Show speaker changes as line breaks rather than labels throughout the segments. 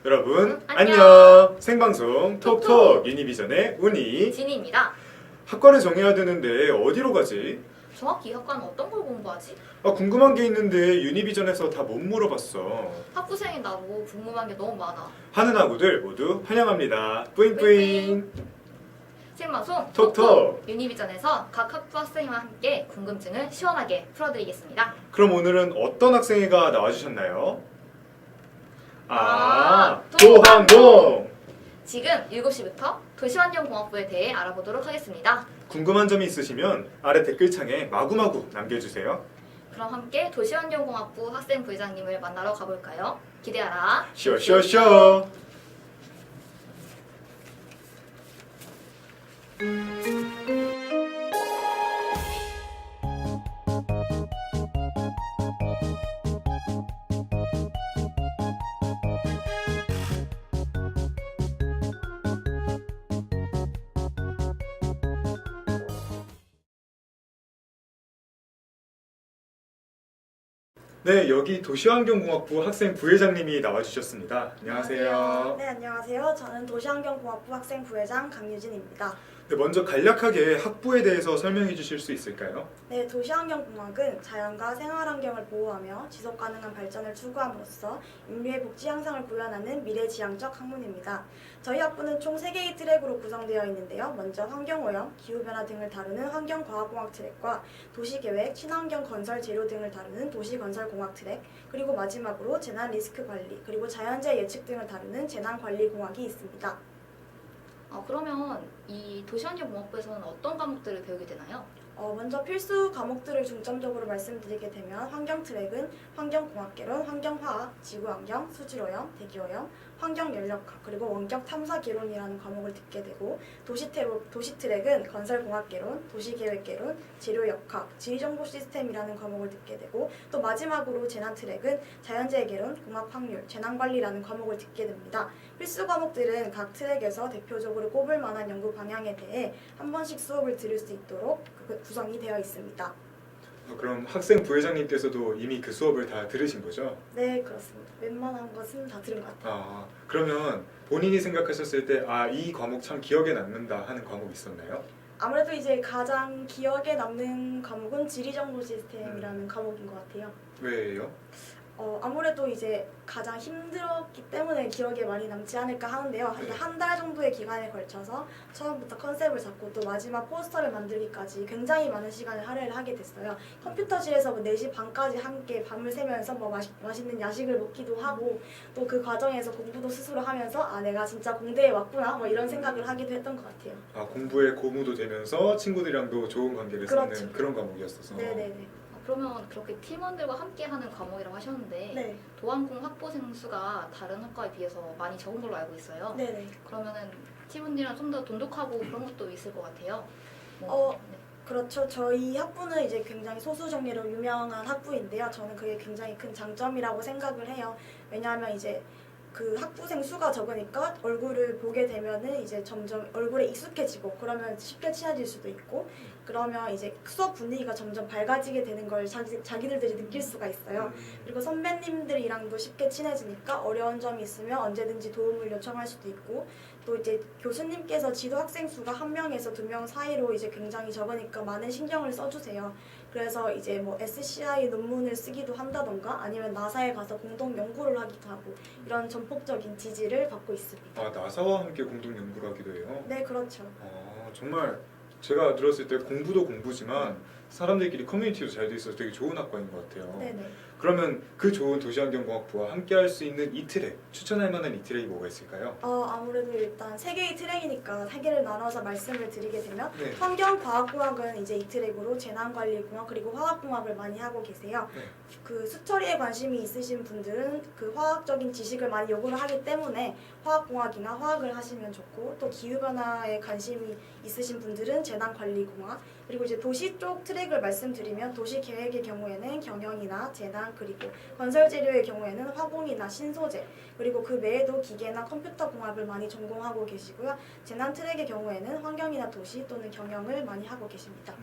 여러분
안녕.
안녕. 생방송 톡톡 유니비전의 운이.
진이입니다.
학과를 정해야 되는데 어디로 가지?
정확히 학과는 어떤 걸 공부하지?
궁금한 게 있는데 유니비전에서 다 못 물어봤어.
학부생인 나도 궁금한 게 너무 많아.
하는 학우들 모두 환영합니다. 뿌잉뿌잉.
뿌잉뿌잉. 생방송
톡톡.
유니비전에서 각 학부 학생과 함께 궁금증을 시원하게 풀어드리겠습니다.
그럼 오늘은 어떤 학생회가 나와주셨나요?
도환동.
도환동.
지금 7시부터 도시환경공학부에 대해 알아보도록 하겠습니다.
궁금한 점이 있으시면 아래 댓글창에 마구마구 남겨주세요.
그럼 함께 도시환경공학부 학생부회장님을 만나러 가볼까요? 기대하라.
쇼쇼쇼. 네, 여기 도시환경공학부 학생부회장님이 나와주셨습니다. 안녕하세요.
네, 안녕하세요. 저는 도시환경공학부 학생부회장 강유진입니다.
네, 먼저 간략하게 학부에 대해서 설명해 주실 수 있을까요?
네, 도시환경공학은 자연과 생활환경을 보호하며 지속가능한 발전을 추구함으로써 인류의 복지 향상을 구현하는 미래지향적 학문입니다. 저희 학부는 총 3개의 트랙으로 구성되어 있는데요. 먼저 환경오염, 기후변화 등을 다루는 환경과학공학 트랙과 도시계획, 친환경 건설 재료 등을 다루는 도시건설공학 트랙, 그리고 마지막으로 재난리스크관리, 그리고 자연재해 예측 등을 다루는 재난관리공학이 있습니다.
그러면 이 도시환경공학부에서는 어떤 과목들을 배우게 되나요?
먼저 필수 과목들을 중점적으로 말씀드리게 되면 환경 트랙은 환경공학개론, 환경화학, 지구환경, 수질오염, 대기오염, 환경연력학, 그리고 원격탐사개론이라는 과목을 듣게 되고 도시 트랙은 건설공학개론, 도시계획개론, 재료역학, 지리정보시스템이라는 과목을 듣게 되고 또 마지막으로 재난 트랙은 자연재해개론, 공학확률, 재난관리라는 과목을 듣게 됩니다. 필수 과목들은 각 트랙에서 대표적으로 꼽을 만한 연구 방향에 대해 한 번씩 수업을 들을 수 있도록 구성이 되어 있습니다.
그럼 학생부회장님께서도 이미 그 수업을 다 들으신 거죠?
네, 그렇습니다. 웬만한 것은 다 들은 것 같아요.
그러면 본인이 생각하셨을 때 이 과목 참 기억에 남는다 하는 과목 있었나요?
아무래도 이제 가장 기억에 남는 과목은 지리정보 시스템이라는 과목인 것 같아요.
왜요?
아무래도 이제 가장 힘들었기 때문에 기억에 많이 남지 않을까 하는데요.
네.
한 달 정도의 기간에 걸쳐서 처음부터 컨셉을 잡고 또 마지막 포스터를 만들기까지 굉장히 많은 시간을 할애를 하게 됐어요. 컴퓨터실에서 4시 반까지 함께 밤을 새면서 맛있는 야식을 먹기도 하고 또 그 과정에서 공부도 스스로 하면서 내가 진짜 공대에 왔구나 이런 생각을 하기도 했던 것 같아요.
공부에 고무도 되면서 친구들이랑도 좋은 관계를
그렇죠.
쌓는 그런 과목이었어서.
네네네.
그러면 그렇게 팀원들과 함께 하는 과목이라고 하셨는데
네.
도안공 학부생 수가 다른 학과에 비해서 많이 적은 걸로 알고 있어요.
네네.
그러면은 팀원들이랑 좀 더 돈독하고 그런 것도 있을 것 같아요. 네.
그렇죠. 저희 학부는 이제 굉장히 소수 정예로 유명한 학부인데요. 저는 그게 굉장히 큰 장점이라고 생각을 해요. 왜냐하면 이제 그 학부생 수가 적으니까 얼굴을 보게 되면은 이제 점점 얼굴에 익숙해지고 그러면 쉽게 친해질 수도 있고 그러면 이제 수업 분위기가 점점 밝아지게 되는 걸 자기들이 느낄 수가 있어요. 그리고 선배님들이랑도 쉽게 친해지니까 어려운 점이 있으면 언제든지 도움을 요청할 수도 있고 또 이제 교수님께서 지도 학생 수가 1명에서 2명 사이로 이제 굉장히 적으니까 많은 신경을 써주세요. 그래서 이제 SCI 논문을 쓰기도 한다던가 아니면 나사에 가서 공동 연구를 하기도 하고 이런 전폭적인 지지를 받고 있습니다.
나사와 함께 공동 연구를 하기도 해요?
네, 그렇죠.
정말 제가 들었을 때 공부도 공부지만 사람들끼리 커뮤니티도 잘 돼 있어서 되게 좋은 학과인 것 같아요.
네네.
그러면 그 좋은 도시환경공학부와 함께 할 수 있는 이 트랙, 추천할 만한 이 트랙이 뭐가 있을까요?
아무래도 일단 3개의 트랙이니까 3개를 나눠서 말씀을 드리게 되면
네.
환경과학공학은 이제 이 트랙으로 재난관리공학 그리고 화학공학을 많이 하고 계세요.
네.
그 수처리에 관심이 있으신 분들은 그 화학적인 지식을 많이 요구를 하기 때문에 화학공학이나 화학을 하시면 좋고 또 기후변화에 관심이 있으신 분들은 재난관리공학 그리고 이제 도시 쪽 트랙을 말씀드리면 도시계획의 경우에는 경영이나 재난 그리고 건설재료의 경우에는 화공이나 신소재 그리고 그 외에도 기계나 컴퓨터 공학을 많이 전공하고 계시고요. 재난 트랙의 경우에는 환경이나 도시 또는 경영을 많이 하고 계십니다.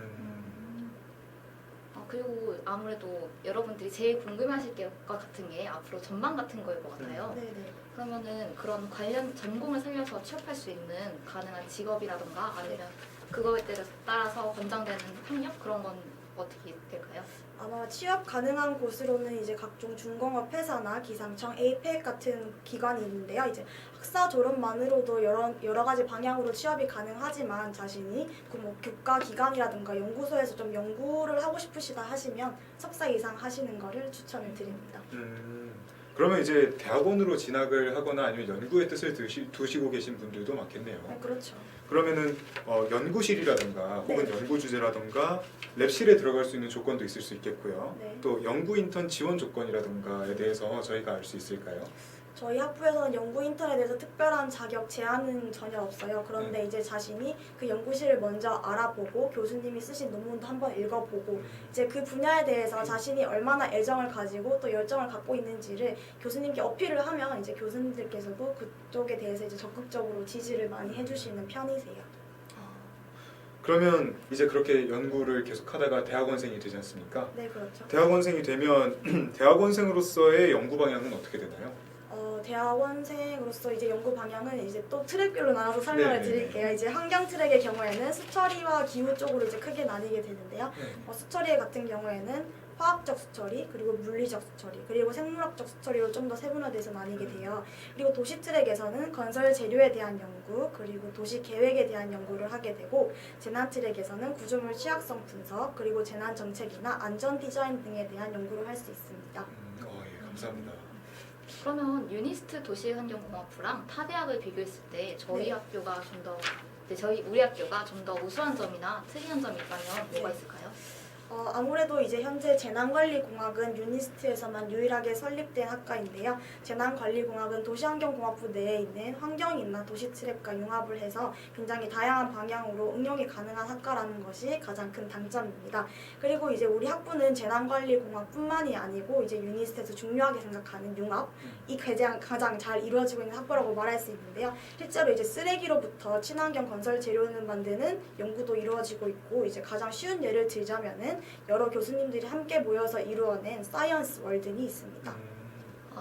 그리고 아무래도 여러분들이 제일 궁금해하실 것 같은 게 앞으로 전망 같은 거일 것 같아요.
네네.
그러면은 그런 관련 전공을 살려서 취업할 수 있는 가능한 직업이라던가 아니면 그거에 따라서 권장되는 학력 그런 건 어떻게 될까요?
아마 취업 가능한 곳으로는 이제 각종 중공업 회사나 기상청, 에이펙 같은 기관이 있는데요. 이제 학사 졸업만으로도 여러 가지 방향으로 취업이 가능하지만 자신이 그뭐 교과 기관이라든가 연구소에서 좀 연구를 하고 싶으시다 하시면 석사 이상 하시는 거를 추천을 드립니다.
그러면 이제 대학원으로 진학을 하거나 아니면 연구의 뜻을 두시고 계신 분들도 많겠네요.
네, 그렇죠.
그러면은 연구실이라든가 혹은
네.
연구 주제라든가 랩실에 들어갈 수 있는 조건도 있을 수 있겠고요.
네.
또 연구 인턴 지원 조건이라든가에 대해서 저희가 알 수 있을까요?
저희 학부에서는 연구 인턴에 대해서 특별한 자격 제한은 전혀 없어요. 그런데 이제 자신이 그 연구실을 먼저 알아보고 교수님이 쓰신 논문도 한번 읽어보고 이제 그 분야에 대해서 자신이 얼마나 애정을 가지고 또 열정을 갖고 있는지를 교수님께 어필을 하면 이제 교수님들께서도 그쪽에 대해서 이제 적극적으로 지지를 많이 해주시는 편이세요.
그러면 이제 그렇게 연구를 계속하다가 대학원생이 되지 않습니까?
네, 그렇죠.
대학원생이 되면 대학원생으로서의 연구 방향은 어떻게 되나요?
대학원생으로서 이제 연구 방향은 이제 또 트랙별로 나눠서 설명을
네네네.
드릴게요. 이제 환경 트랙의 경우에는 수처리와 기후 쪽으로 이제 크게 나뉘게 되는데요. 수처리 같은 경우에는 화학적 수처리, 그리고 물리적 수처리, 그리고 생물학적 수처리로 좀 더 세분화돼서 나뉘게 돼요. 그리고 도시 트랙에서는 건설 재료에 대한 연구, 그리고 도시 계획에 대한 연구를 하게 되고, 재난 트랙에서는 구조물 취약성 분석, 그리고 재난 정책이나 안전 디자인 등에 대한 연구를 할 수 있습니다.
예, 감사합니다.
그러면 유니스트 도시환경공학부랑 타 대학을 비교했을 때 저희
네.
학교가 좀 더 우리 학교가 좀 더 우수한 점이나 특이한 점이 있다면 뭐가
네.
있을까요?
아무래도 이제 현재 재난관리공학은 유니스트에서만 유일하게 설립된 학과인데요. 재난관리공학은 도시환경공학부 내에 있는 환경이나 도시 트랩과 융합을 해서 굉장히 다양한 방향으로 응용이 가능한 학과라는 것이 가장 큰 장점입니다. 그리고 이제 우리 학부는 재난관리공학뿐만이 아니고 이제 유니스트에서 중요하게 생각하는 융합이 가장 잘 이루어지고 있는 학과라고 말할 수 있는데요. 실제로 이제 쓰레기로부터 친환경 건설 재료를 만드는 연구도 이루어지고 있고, 이제 가장 쉬운 예를 들자면은 여러 교수님들이 함께 모여서 이루어낸 사이언스 월든이 있습니다.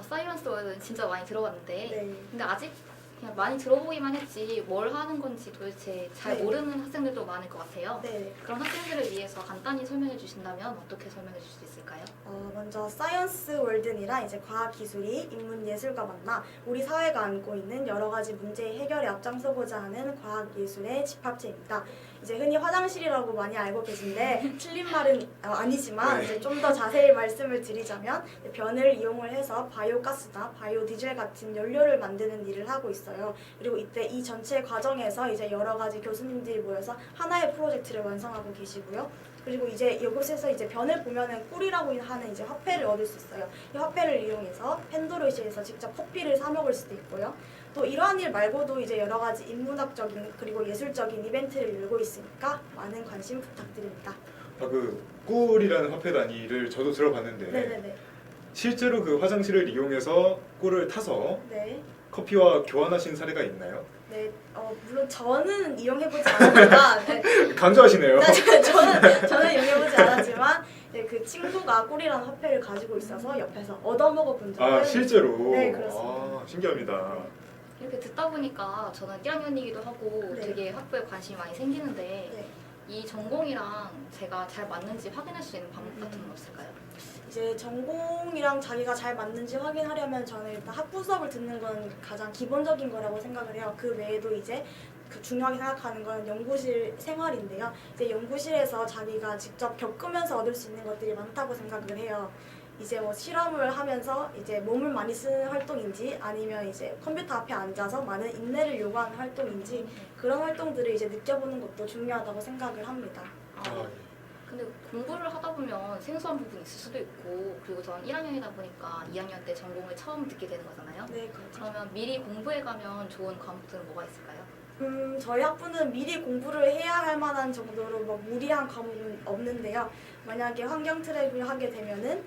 사이언스 월드는 진짜 많이 들어봤는데
네.
근데 아직 그냥 많이 들어보기만 했지 뭘 하는 건지 도대체 잘
네.
모르는 학생들도 많을 것 같아요.
네.
그런 학생들을 위해서 간단히 설명해 주신다면 어떻게 설명해 주실 수 있을까요?
먼저 사이언스 월든이란 이제 과학 기술이 인문 예술과 만나 우리 사회가 안고 있는 여러 가지 문제 해결에 앞장서고자 하는 과학 예술의 집합체입니다. 이제 흔히 화장실이라고 많이 알고 계신데 틀린 말은 아니지만
네.
이제 좀 더 자세히 말씀을 드리자면 변을 이용을 해서 바이오 가스나 바이오 디젤 같은 연료를 만드는 일을 하고 있어요. 그리고 이때 이 전체 과정에서 이제 여러 가지 교수님들이 모여서 하나의 프로젝트를 완성하고 계시고요. 그리고 이제 이곳에서 이제 변을 보면은 꿀이라고 하는 이제 화폐를 얻을 수 있어요. 이 화폐를 이용해서 펜도르시에서 직접 커피를 사 먹을 수도 있고요. 또 이러한 일 말고도 이제 여러 가지 인문학적인 그리고 예술적인 이벤트를 열고 있으니까 많은 관심 부탁드립니다.
그 꿀이라는 화폐 단위를 저도 들어봤는데
네네네.
실제로 그 화장실을 이용해서 꿀을 타서
네.
커피와 교환하신 사례가 있나요?
네. 물론 저는 이용해보지 않았지만 네.
강조하시네요.
저는 이용해보지 않았지만 네, 그 친구가 꿀이라는 화폐를 가지고 있어서 옆에서 얻어먹어본 적은
실제로?
네, 그렇습니다.
신기합니다.
이렇게 듣다 보니까 저는 1학년이기도 하고
네.
되게 학부에 관심이 많이 생기는데
네.
이 전공이랑 제가 잘 맞는지 확인할 수 있는 방법 같은 건 없을까요?
이제 전공이랑 자기가 잘 맞는지 확인하려면 저는 일단 학부 수업을 듣는 건 가장 기본적인 거라고 생각을 해요. 그 외에도 이제 그 중요하게 생각하는 건 연구실 생활인데요. 이제 연구실에서 자기가 직접 겪으면서 얻을 수 있는 것들이 많다고 생각을 해요. 이제 뭐 실험을 하면서 이제 몸을 많이 쓰는 활동인지 아니면 이제 컴퓨터 앞에 앉아서 많은 인내를 요구하는 활동인지 그런 활동들을 이제 느껴보는 것도 중요하다고 생각을 합니다.
근데 공부를 하다 보면 생소한 부분이 있을 수도 있고 그리고 전 1학년이다 보니까 2학년 때 전공을 처음 듣게 되는 거잖아요.
네, 그렇죠.
그러면 미리 공부해 가면 좋은 과목들은 뭐가 있을까요?
저희 학부는 미리 공부를 해야 할 만한 정도로 뭐 무리한 과목은 없는데요. 만약에 환경 트랙을 하게 되면은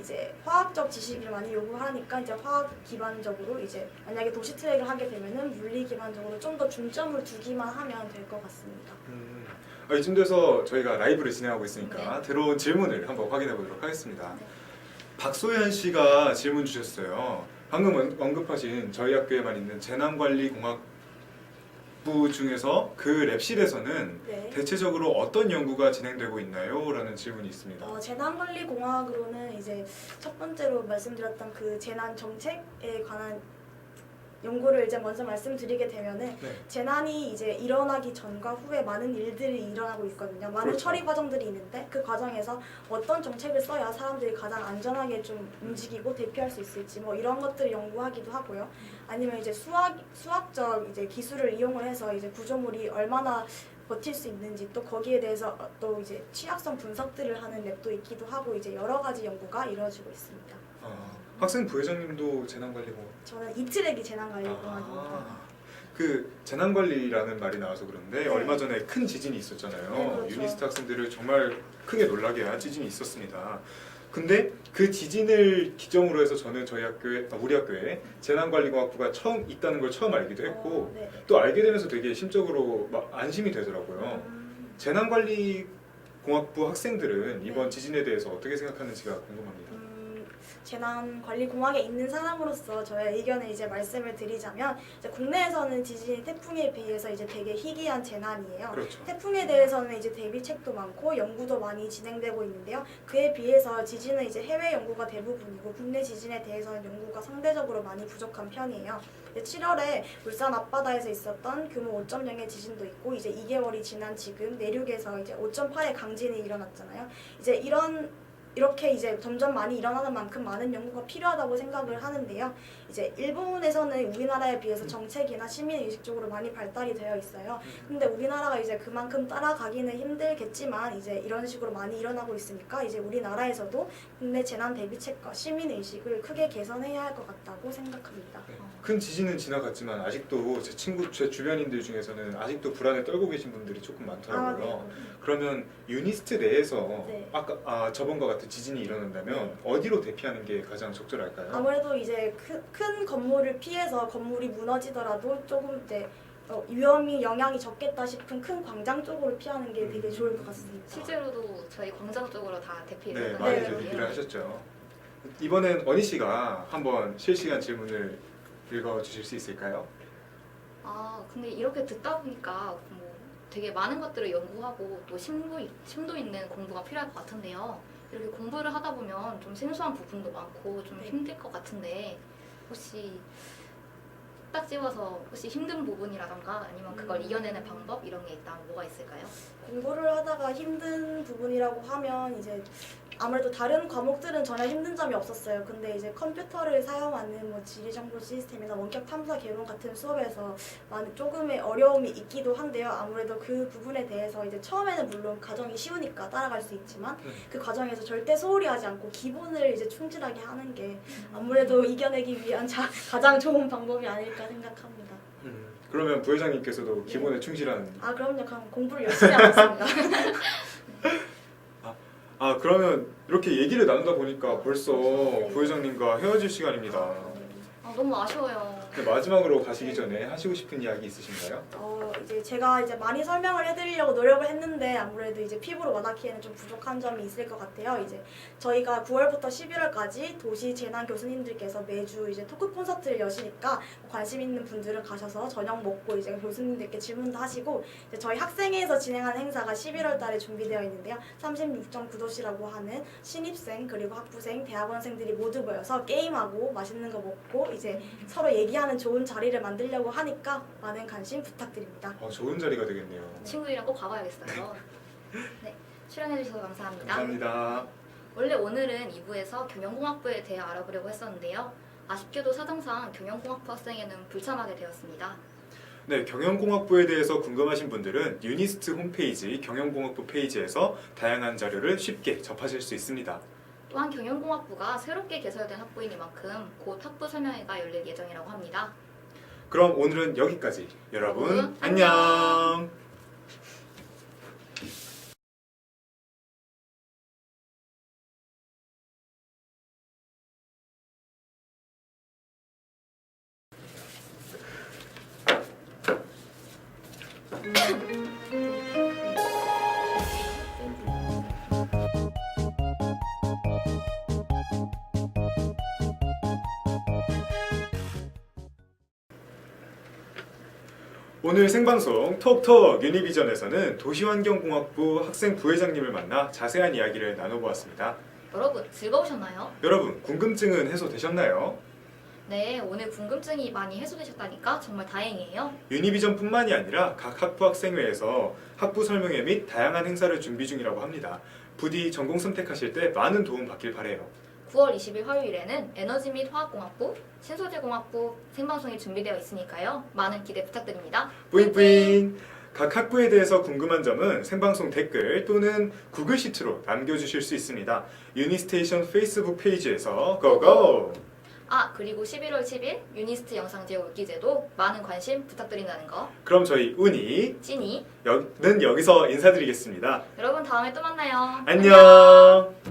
이제 화학적 지식을 많이 요구하니까 이제 화학 기반적으로 이제 만약에 도시 트랙을 하게 되면은 물리 기반적으로 좀 더 중점을 두기만 하면 될 것 같습니다.
이쯤 돼서 저희가 라이브를 진행하고 있으니까 들어온 질문을 한번 확인해 보도록 하겠습니다.
네.
박소연 씨가 질문 주셨어요. 방금 언급하신 저희 학교에만 있는 재난관리공학부 중에서 그 랩실에서는
네.
대체적으로 어떤 연구가 진행되고 있나요? 라는 질문이 있습니다.
재난관리공학으로는 이제 첫 번째로 말씀드렸던 그 재난 정책에 관한 연구를 이제 먼저 말씀드리게 되면은
네.
재난이 이제 일어나기 전과 후에 많은 일들이 일어나고 있거든요. 많은
그렇죠.
처리 과정들이 있는데 그 과정에서 어떤 정책을 써야 사람들이 가장 안전하게 좀 움직이고 대피할 수 있을지 뭐 이런 것들을 연구하기도 하고요. 아니면 이제 수학적 이제 기술을 이용을 해서 이제 구조물이 얼마나 버틸 수 있는지 또 거기에 대해서 또 이제 취약성 분석들을 하는 랩도 있기도 하고 이제 여러 가지 연구가 이루어지고 있습니다.
학생 부회장님도 재난관리공학.
저는 이 트랙이 재난관리공학입니다.
그 재난관리라는 말이 나와서 그런데
네.
얼마 전에 큰 지진이 있었잖아요.
네, 그렇죠.
유니스트 학생들을 정말 크게 놀라게 한 지진이 있었습니다. 근데 그 지진을 기점으로 해서 저는 우리 학교에 재난관리공학부가 처음 있다는 걸 처음 알기도 했고
네.
또 알게 되면서 되게 심적으로 막 안심이 되더라고요. 재난관리공학부 학생들은 이번
네.
지진에 대해서 어떻게 생각하는지가 궁금합니다.
재난관리공학에 있는 사람으로서 저의 의견을 이제 말씀을 드리자면 이제 국내에서는 지진이 태풍에 비해서 이제 되게 희귀한 재난이에요.
그렇죠.
태풍에 대해서는 이제 대비책도 많고 연구도 많이 진행되고 있는데요. 그에 비해서 지진은 이제 해외 연구가 대부분이고 국내 지진에 대해서는 연구가 상대적으로 많이 부족한 편이에요. 7월에 울산 앞바다에서 있었던 규모 5.0의 지진도 있고 이제 2개월이 지난 지금 내륙에서 이제 5.8의 강진이 일어났잖아요. 이제 이렇게 이제 점점 많이 일어나는 만큼 많은 연구가 필요하다고 생각을 하는데요. 이제 일본에서는 우리나라에 비해서 정책이나 시민의식 쪽으로 많이 발달이 되어 있어요. 근데 우리나라가 이제 그만큼 따라가기는 힘들겠지만 이제 이런 식으로 많이 일어나고 있으니까 이제 우리나라에서도 국내 재난 대비책과 시민의식을 크게 개선해야 할 것 같다고 생각합니다.
네. 큰 지진은 지나갔지만 아직도 제 주변인들 중에서는 아직도 불안에 떨고 계신 분들이 조금 많더라고요. 그러면 유니스트 내에서
네.
저번과 같은 지진이 일어난다면 어디로 대피하는 게 가장 적절할까요?
아무래도 이제 큰 건물을 피해서 건물이 무너지더라도 조금 이제 위험이 영향이 적겠다 싶은 큰 광장 쪽으로 피하는 게 되게 좋을 것 같습니다.
실제로도 저희 광장 쪽으로 다
네,
대피를
많이
네.
대피를 하셨죠. 이번엔 언희 씨가 한번 실시간 질문을 읽어주실 수 있을까요?
근데 이렇게 듣다 보니까 뭐 되게 많은 것들을 연구하고 또 심도 있는 공부가 필요할 것 같은데요. 이렇게 공부를 하다 보면 좀 생소한 부분도 많고 좀
네.
힘들 것 같은데 혹시 딱 집어서 혹시 힘든 부분이라던가 아니면 그걸 이겨내는 방법 이런 게 있다면 뭐가 있을까요?
공부를 하다가 힘든 부분이라고 하면 이제 아무래도 다른 과목들은 전혀 힘든 점이 없었어요. 근데 이제 컴퓨터를 사용하는 뭐 지리정보 시스템이나 원격 탐사 개론 같은 수업에서 조금의 어려움이 있기도 한데요. 아무래도 그 부분에 대해서 이제 처음에는 물론 과정이 쉬우니까 따라갈 수 있지만 그 과정에서 절대 소홀히 하지 않고 기본을 이제 충실하게 하는 게 아무래도 이겨내기 위한 가장 좋은 방법이 아닐까 생각합니다.
그러면 부회장님께서도 기본에 충실한.
그럼요. 그럼 공부를 열심히 하고 있습니다.
그러면 이렇게 얘기를 나누다 보니까 벌써
네.
부회장님과 헤어질 시간입니다.
너무 아쉬워요.
마지막으로 가시기 전에 하시고 싶은 이야기 있으신가요?
이제 제가 이제 많이 설명을 해드리려고 노력을 했는데 아무래도 이제 피부로 와닿기에는 좀 부족한 점이 있을 것 같아요. 이제 저희가 9월부터 11월까지 도시 재난 교수님들께서 매주 이제 토크 콘서트를 여시니까 관심 있는 분들은 가셔서 저녁 먹고 이제 교수님들께 질문도 하시고 이제 저희 학생회에서 진행하는 행사가 11월달에 준비되어 있는데요. 36.9도시라고 하는 신입생 그리고 학부생, 대학원생들이 모두 모여서 게임하고 맛있는 거 먹고 이제 서로 얘기하는 좋은 자리를 만들려고 하니까 많은 관심 부탁드립니다.
좋은 자리가 되겠네요.
친구들이랑 꼭 가봐야겠어요. 네, 출연해주셔서 감사합니다.
감사합니다.
원래 오늘은 2부에서 경영공학부에 대해 알아보려고 했었는데요. 아쉽게도 사정상 경영공학부 학생회는 불참하게 되었습니다.
네, 경영공학부에 대해서 궁금하신 분들은 유니스트 홈페이지 경영공학부 페이지에서 다양한 자료를 쉽게 접하실 수 있습니다.
또한 경영공학부가 새롭게 개설된 학부이니만큼 곧 학부 설명회가 열릴 예정이라고 합니다.
그럼 오늘은 여기까지. 여러분
여러분,
안녕. 오늘 생방송 톡톡 유니비전에서는 도시환경공학부 학생 부회장님을 만나 자세한 이야기를 나눠보았습니다.
여러분 즐거우셨나요?
여러분 궁금증은 해소되셨나요?
네, 오늘 궁금증이 많이 해소되셨다니까 정말 다행이에요.
유니비전뿐만이 아니라 각 학부 학생회에서 학부 설명회 및 다양한 행사를 준비 중이라고 합니다. 부디 전공 선택하실 때 많은 도움 받길 바래요.
9월 20일 화요일에는 에너지 및 화학공학부, 신소재공학부 생방송이 준비되어 있으니까요. 많은 기대 부탁드립니다.
뿌잉뿌잉! 각 학부에 대해서 궁금한 점은 생방송 댓글 또는 구글 시트로 남겨주실 수 있습니다. 유니스테이션 페이스북 페이지에서 고고!
아, 그리고 11월 10일 유니스트 영상제 올기제도 많은 관심 부탁드린다는 거.
그럼 저희 운이
찐이.
는 여기서 인사드리겠습니다.
여러분 다음에 또 만나요.
안녕!